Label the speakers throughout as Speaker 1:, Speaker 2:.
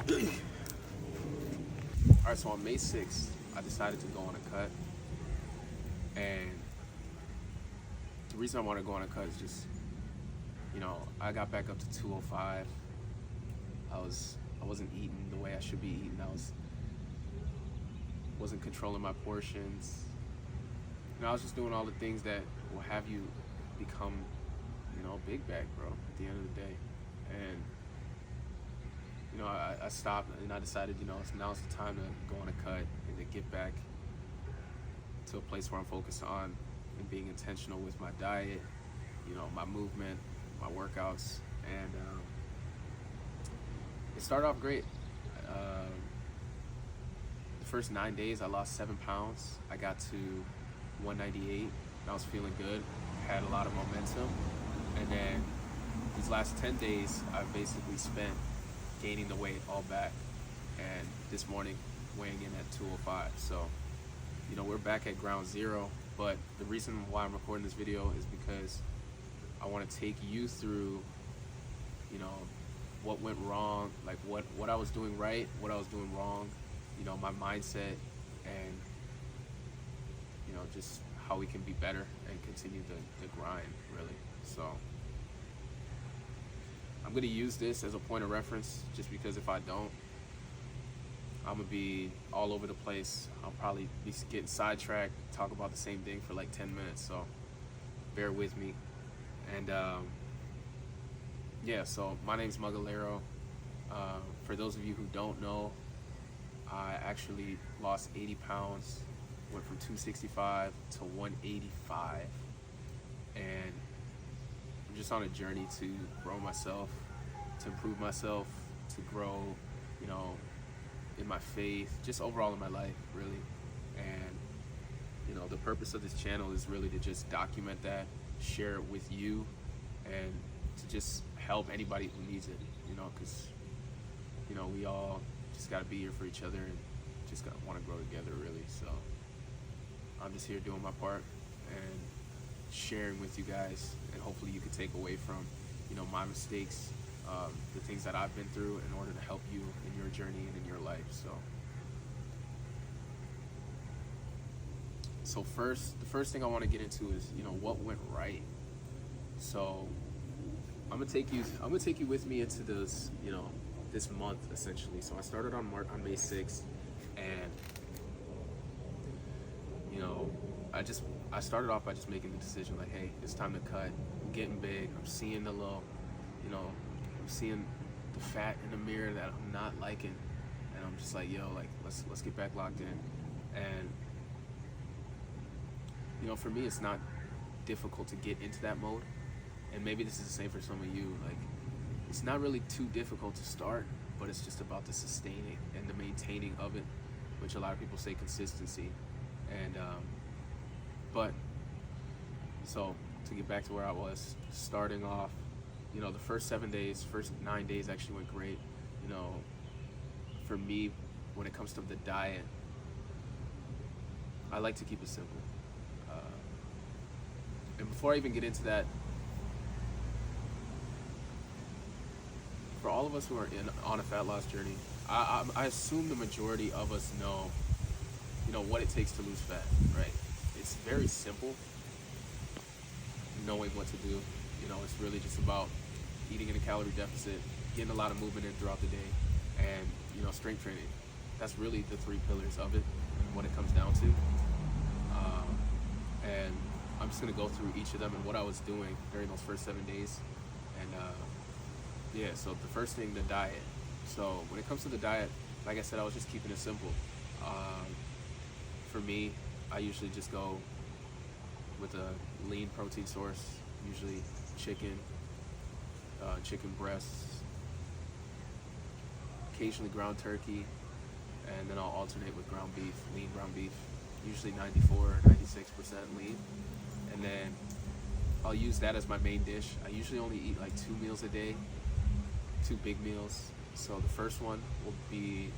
Speaker 1: Alright, so on May 6th, I decided to go on a cut. And the reason I want to go on a cut is just, I got back up to 205. I wasn't eating the way I should be eating. Wasn't controlling my portions. I was just doing all the things that will have you become, big bag, bro, at the end of the day. And I stopped and I decided, now's the time to go on a cut and to get back to a place where I'm focused on and being intentional with my diet, my movement, my workouts. And it started off great. The first 9 days, I lost 7 pounds. I got to 198 and I was feeling good. Had a lot of momentum. And then these last 10 days, I basically spent gaining the weight all back. And this morning, weighing in at 205. So, we're back at ground zero. But the reason why I'm recording this video is because I want to take you through, what went wrong, like what I was doing right, what I was doing wrong, my mindset, and, just how we can be better and continue the grind, really. So I'm going to use this as a point of reference, just because if I don't, I'm going to be all over the place. I'll probably be getting sidetracked, talk about the same thing for like 10 minutes, so bear with me. And so my name's Magalero. For those of you who don't know, I actually lost 80 pounds, went from 265 to 185, and I'm just on a journey to grow myself, to improve myself, to grow, in my faith, just overall in my life, really. And the purpose of this channel is really to just document that, share it with you, and to just help anybody who needs it, because we all just got to be here for each other and just want to grow together, really. So I'm just here doing my part and sharing with you guys, and hopefully you can take away from my mistakes, the things that I've been through, in order to help you in your journey and in your life. So the first thing I want to get into is what went right. So I'm gonna take you with me into this this month, essentially. So I started on May 6th, and I started off by just making the decision, like, hey, it's time to cut. I'm getting big. I'm seeing the little, I'm seeing the fat in the mirror that I'm not liking, and I'm just like, let's get back locked in. And for me, it's not difficult to get into that mode, and maybe this is the same for some of you. Like, it's not really too difficult to start, but it's just about the sustaining and the maintaining of it, which a lot of people say consistency. And so to get back to where I was, starting off, the first 9 days actually went great. For me, when it comes to the diet, I like to keep it simple. And before I even get into that, for all of us who are on a fat loss journey, I assume the majority of us know, what it takes to lose fat, right? It's very simple, knowing what to do. It's really just about eating in a calorie deficit, getting a lot of movement in throughout the day, and, strength training. That's really the 3 pillars of it, what it comes down to. And I'm just going to go through each of them and what I was doing during those first 7 days. And so the first thing, the diet. So when it comes to the diet, like I said, I was just keeping it simple. For me, I usually just go with a lean protein source, usually chicken breasts, occasionally ground turkey, and then I'll alternate with ground beef, lean ground beef, usually 94 or 96% lean. And then I'll use that as my main dish. I usually only eat like 2 meals a day, 2 big meals. So the first one will be,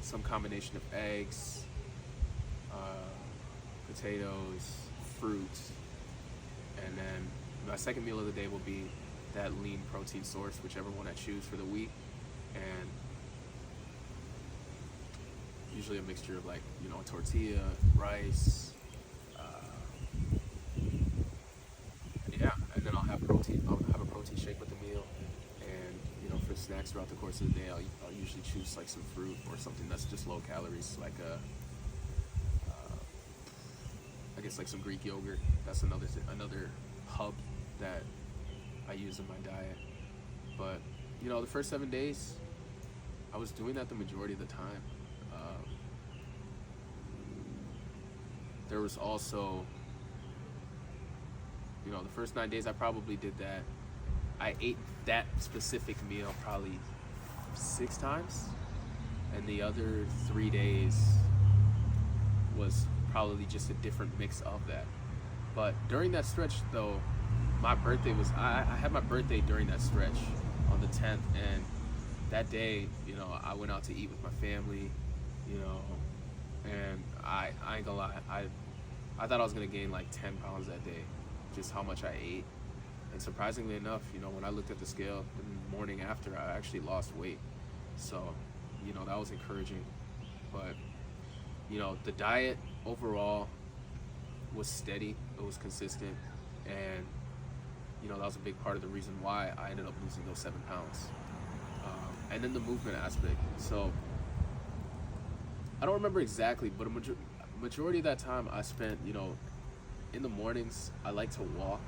Speaker 1: some combination of eggs, potatoes, fruits, and then my second meal of the day will be that lean protein source, whichever one I choose for the week. and usually a mixture of like, you know, tortilla, rice, yeah, and then I'll have protein. I'll have a protein shake with the meal, and you know, for snacks throughout the course of the day, I'll usually choose like some fruit or something that's just low calories, like I guess like some Greek yogurt. That's another hub that I use in my diet. But you know, the first 7 days, I was doing that the majority of the time. There was also, you know, the first 9 days I probably did that. I ate that specific meal probably 6 times, and the other 3 days was probably just a different mix of that. But during that stretch, though, my birthday was, I had my birthday during that stretch on the 10th, and that day, you know, I went out to eat with my family, you know, and I ain't gonna lie, I thought I was gonna gain like 10 pounds that day, just how much I ate. And surprisingly enough, you know, when I looked at the scale the morning after, I actually lost weight. So, you know, that was encouraging. But, you know, the diet overall was steady, it was consistent, and, you know, that was a big part of the reason why I ended up losing those 7 pounds. And then the movement aspect. So, I don't remember exactly, but a majority of that time I spent, you know, in the mornings, I like to walk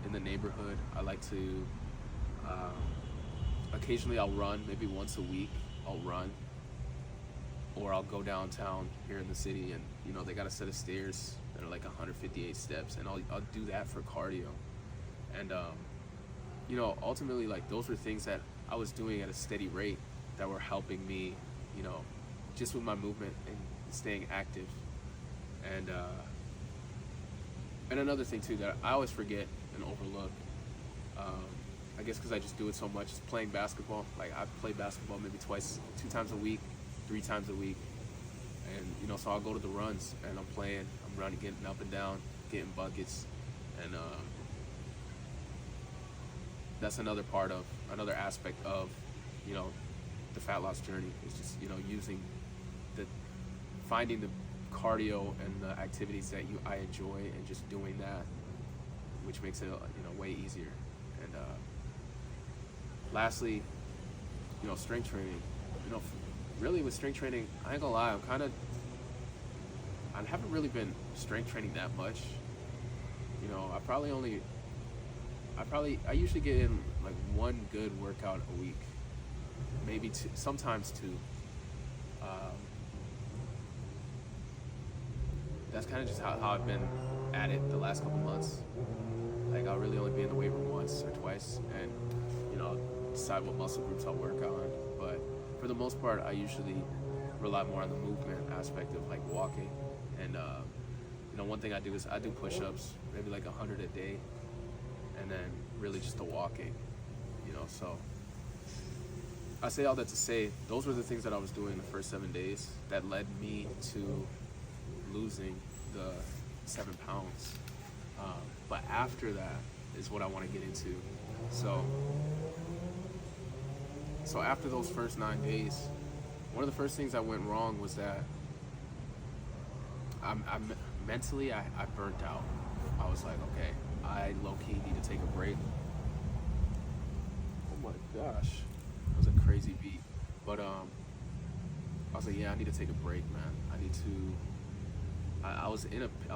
Speaker 1: in the neighborhood. I like to, occasionally I'll run, maybe once a week I'll run. Or I'll go downtown here in the city, and, you know, they got a set of stairs that are like 158 steps, and I'll do that for cardio. And, you know, ultimately, like, those were things that I was doing at a steady rate that were helping me, you know, just with my movement and staying active. And another thing too that I always forget and overlook, I guess because I just do it so much, is playing basketball. Like, I play basketball maybe 2 times a week, 3 times a week, and, you know, so I'll go to the runs and I'm running, getting up and down, getting buckets, and that's another aspect of, you know, the fat loss journey, is just, you know, finding the cardio and the activities that I enjoy, and just doing that, which makes it, you know, way easier. And lastly, you know, strength training. You know, really with strength training, I ain't gonna lie, I haven't really been strength training that much. You know, I usually get in like 1 good workout a week, maybe 2, sometimes 2. That's kind of just how I've been at it the last couple months. Like, I'll really only be in the weight room once or twice, and, you know, decide what muscle groups I'll work on. But for the most part, I usually rely more on the movement aspect of, like, walking. And, you know, one thing I do is I do push-ups, maybe like 100 a day, and then really just the walking, you know. So I say all that to say, those were the things that I was doing the first 7 days that led me to losing the 7 pounds. But after that is what I want to get into. So after those first 9 days, one of the first things that went wrong was that mentally I burnt out. I was like, okay, I low-key need to take a break. Oh my gosh, that was a crazy beat. But I was like, yeah, I need to take a break, man. I need to. I was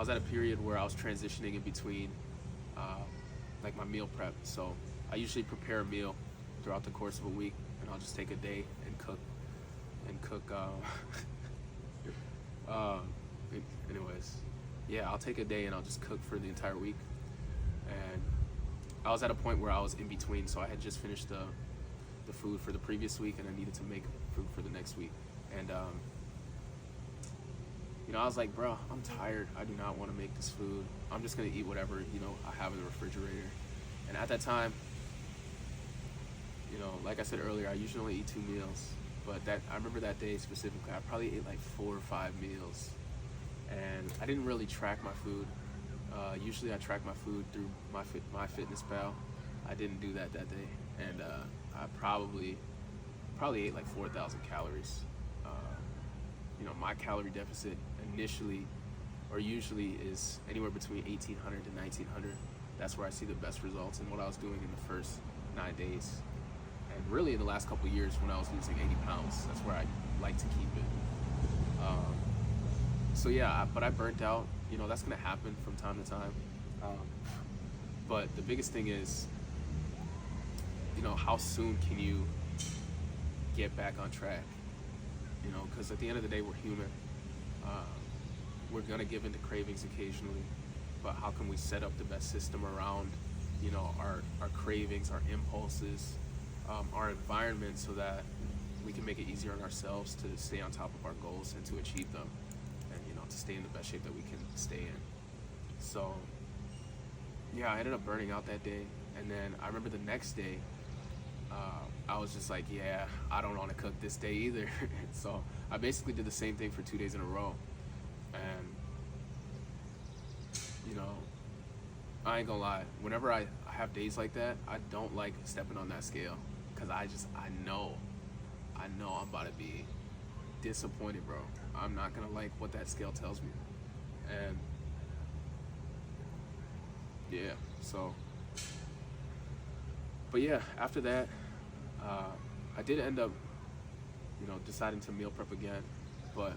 Speaker 1: at a period where I was transitioning in between, like, my meal prep. So I usually prepare a meal throughout the course of a week, and I'll just take a day and cook. Anyways, yeah, I'll take a day and I'll just cook for the entire week. And I was at a point where I was in between, so I had just finished the food for the previous week, and I needed to make food for the next week. And you know, I was like, bro, I'm tired. I do not want to make this food. I'm just gonna eat whatever, you know, I have in the refrigerator. And at that time, you know, like I said earlier, I usually only eat 2 meals. But I remember that day specifically, I probably ate like 4 or 5 meals. And I didn't really track my food. Usually I track my food through my Fitness Pal. I didn't do that day. And I probably probably ate like 4,000 calories. Uh, my calorie deficit initially or usually is anywhere between 1,800 to 1,900. That's where I see the best results in what I was doing in the first 9 days. And really in the last couple of years when I was losing 80 pounds, that's where I like to keep it. So yeah, but I burnt out. That's gonna happen from time to time. But the biggest thing is, how soon can you get back on track? Because at the end of the day, we're human. We're gonna give into cravings occasionally, but how can we set up the best system around, our cravings, our impulses, our environment, so that we can make it easier on ourselves to stay on top of our goals and to achieve them, and to stay in the best shape that we can stay in. So yeah, I ended up burning out that day, and then I remember the next day, I was just like, yeah, I don't want to cook this day either. So I basically did the same thing for 2 days in a row. And I ain't gonna lie, whenever I have days like that, I don't like stepping on that scale, because I know I'm about to be disappointed, bro. I'm not gonna like what that scale tells me. And yeah, so, but yeah, after that, I did end up, deciding to meal prep again, but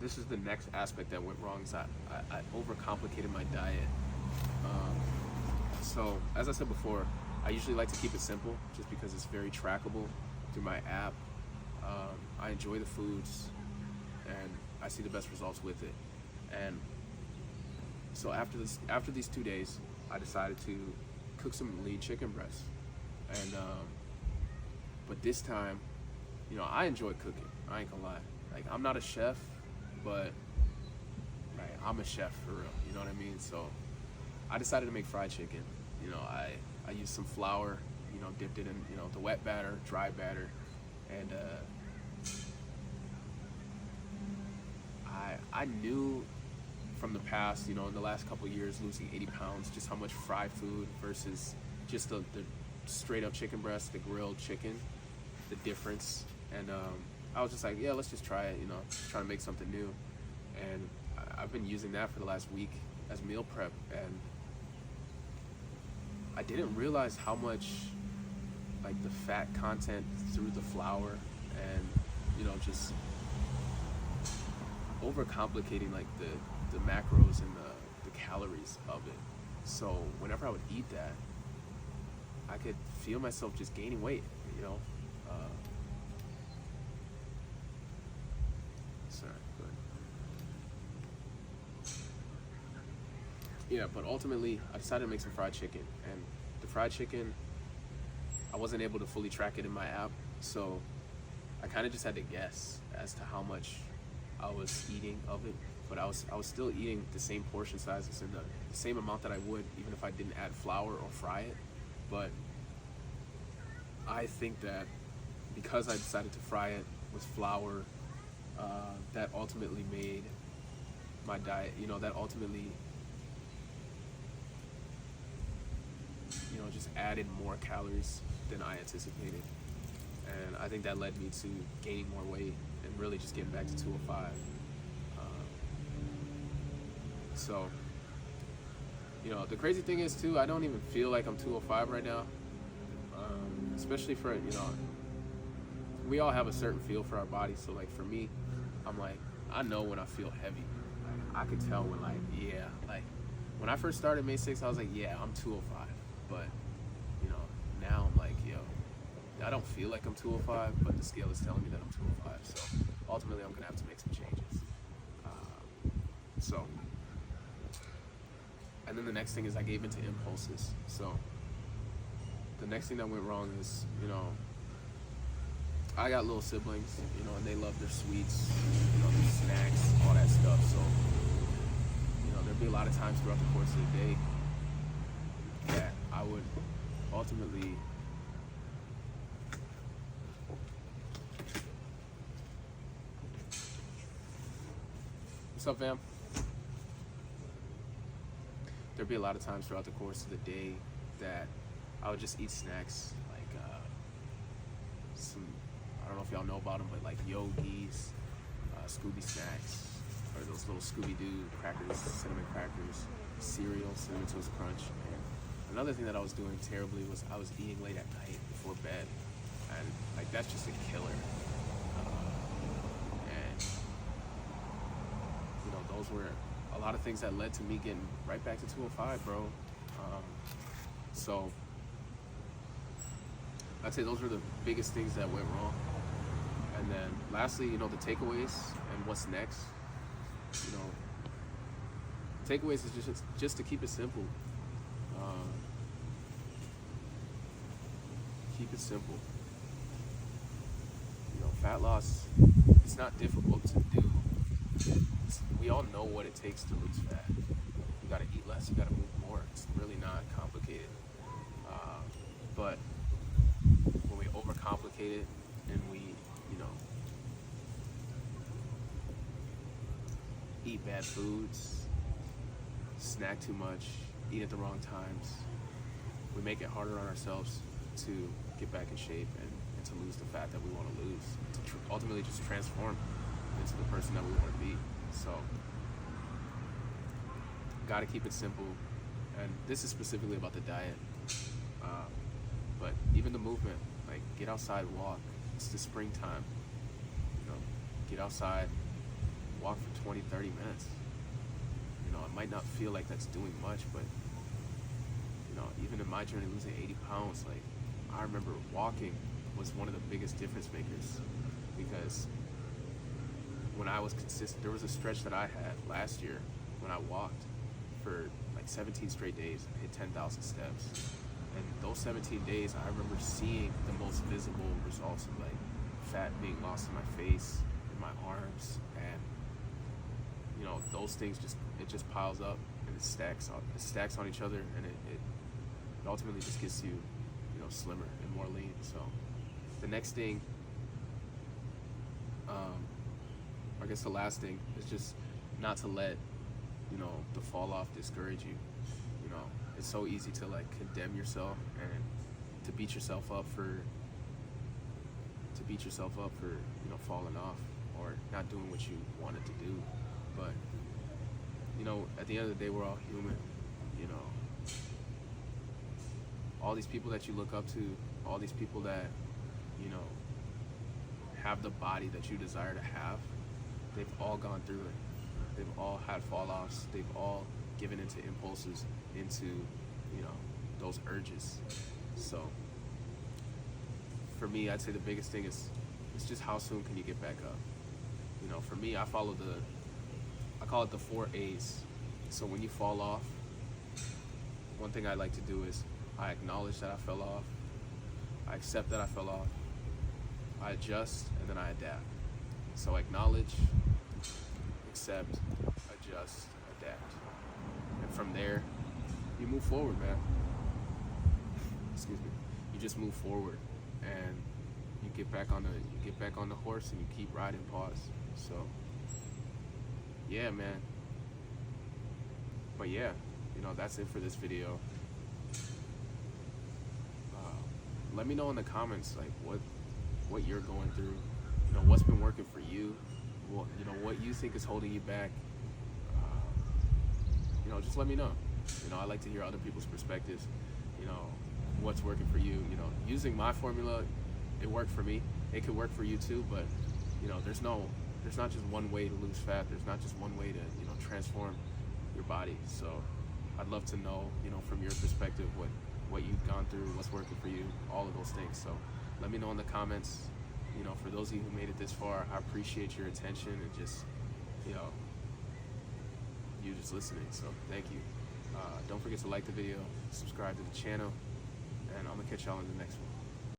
Speaker 1: this is the next aspect that went wrong, is I overcomplicated my diet. So as I said before, I usually like to keep it simple, just because it's very trackable through my app. I enjoy the foods, and I see the best results with it. And so after these 2 days, I decided to cook some lean chicken breasts. And but this time, I enjoy cooking. I ain't gonna lie. Like, I'm not a chef, but like, I'm a chef for real. You know what I mean? So I decided to make fried chicken. I used some flour, dipped it in, the wet batter, dry batter, and I knew from the past, in the last couple of years, losing 80 pounds, just how much fried food versus just the straight up chicken breast, the grilled chicken, the difference. And I was just like, yeah, let's just try it, try to make something new. And I've been using that for the last week as meal prep, and I didn't realize how much, like, the fat content through the flour, and just overcomplicating like the macros and the calories of it. So whenever I would eat that, I could feel myself just gaining weight, sorry, but yeah, but ultimately I decided to make some fried chicken. And the fried chicken, I wasn't able to fully track it in my app, so I kind of just had to guess as to how much I was eating of it. But I was still eating the same portion sizes and the same amount that I would even if I didn't add flour or fry it. But I think that because I decided to fry it with flour, that ultimately made my diet, that ultimately, just added more calories than I anticipated. And I think that led me to gaining more weight and really just getting back to 205. So, the crazy thing is too, I don't even feel like I'm 205 right now. Especially for, we all have a certain feel for our bodies. So like for me, I'm like, I know when I feel heavy. Like, I could tell when when I first started May 6th, I was like, yeah, I'm 205. But, now I'm like, yo, I don't feel like I'm 205, but the scale is telling me that I'm 205. So ultimately, I'm gonna have to make some changes. And then the next thing is I gave into impulses. So the next thing that went wrong is, I got little siblings, and they love their sweets, their snacks, all that stuff. So, there'd be a lot of times throughout the course of the day that I would ultimately what's up, fam? There'd be a lot of times throughout the course of the day that I would just eat snacks, like some, I don't know if y'all know about them, but like Yogi's, Scooby Snacks, or those little Scooby-Doo crackers, cinnamon crackers, cereal, Cinnamon Toast Crunch. And another thing that I was doing terribly was I was eating late at night before bed, and like that's just a killer. And you know, those were a lot of things that led to me getting right back to 205, bro. So I'd say those were the biggest things that went wrong. And then lastly, you know, the takeaways and what's next. You know, takeaways is just to keep it simple. Keep it simple. You know, fat loss, it's not difficult to do. We all know what it takes to lose fat. You gotta eat less, you gotta move more. It's really not complicated. But when we overcomplicate it and we, you know, eat bad foods, snack too much, eat at the wrong times, we make it harder on ourselves to get back in shape and to lose the fat that we want to lose, to ultimately just transform into the person that we want to be. So, gotta keep it simple. And this is specifically about the diet. But even the movement, like get outside, walk. It's the springtime. You know, get outside, walk for 20, 30 minutes. You know, it might not feel like that's doing much, but you know, even in my journey losing 80 pounds, like I remember walking was one of the biggest difference makers, because when I was consistent, there was a stretch that I had last year when I walked for like 17 straight days. I hit 10,000 steps. And those 17 days, I remember seeing the most visible results of like fat being lost in my face, in my arms, and you know, those things it just piles up and it stacks on each other, and it ultimately just gets you know, slimmer and more lean. So the next thing, I guess the last thing is just not to let, you know, the fall off discourage you. You know, it's so easy to like condemn yourself and to beat yourself up for you know, falling off or not doing what you wanted to do. But you know, at the end of the day, we're all human. You know, all these people that you look up to, all these people that, you know, have the body that you desire to have, they've all gone through it. They've all had fall-offs. They've all given into impulses, into, you know, those urges. So for me, I'd say the biggest thing is it's just how soon can you get back up. You know, for me, I call it the 4 A's. So when you fall off, one thing I like to do is I acknowledge that I fell off, I accept that I fell off, I adjust, and then I adapt. So acknowledge, accept, adjust, adapt. And from there, you move forward, man. Excuse me. You just move forward, and you get back on the horse, and you keep riding. Pause. So yeah, man. But yeah, you know, that's it for this video. Let me know in the comments, like, what you're going through. You know, what's been working for you. What, you know, what you think is holding you back. You know, just let me know. You know, I like to hear other people's perspectives. You know, what's working for you. You know, using my formula, it worked for me. It could work for you too. But you know, there's not just one way to lose fat. There's not just one way to, you know, transform your body. So I'd love to know, you know, from your perspective, what you've gone through, what's working for you, all of those things. So let me know in the comments. You know, for those of you who made it this far, I appreciate your attention and just, you know, you just listening. So thank you. Don't forget to like the video, subscribe to the channel, and I'm gonna catch y'all in the next one.